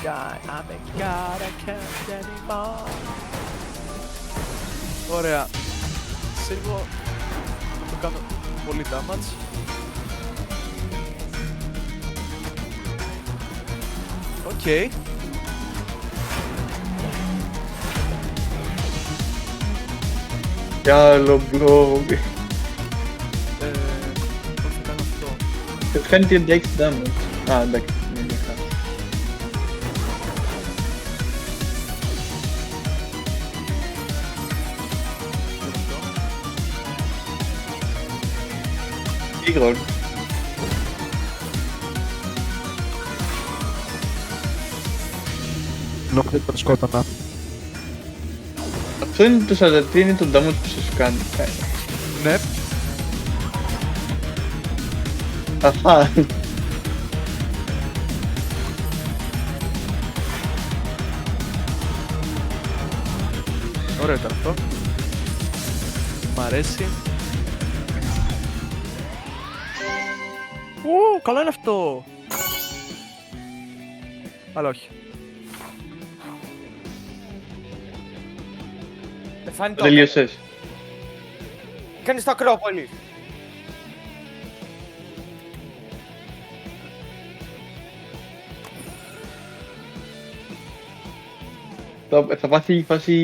guy, I'm a god, I can't anymore. Ωραία. Σε λίγο θα το κάνω πολύ damage. Οκ. Κι άλλο μπλοκ. Πώς θα κάνω αυτό. Θα του κάνει 36 damage. Α, εντάξει, είναι μια χαρά. Igor. Νόμιζα ότι τον σκότωνα. Αυτό είναι το 43, είναι το damage που σας κάνει. Ναι. Αχα. Ωραίο ήταν αυτό. Μ' αρέσει. Ου, καλό είναι αυτό. Αλλά όχι. Δεν φάνει το. Τελείωσες. Κάνεις το Ακρόπολη. Θα πάθει η φάση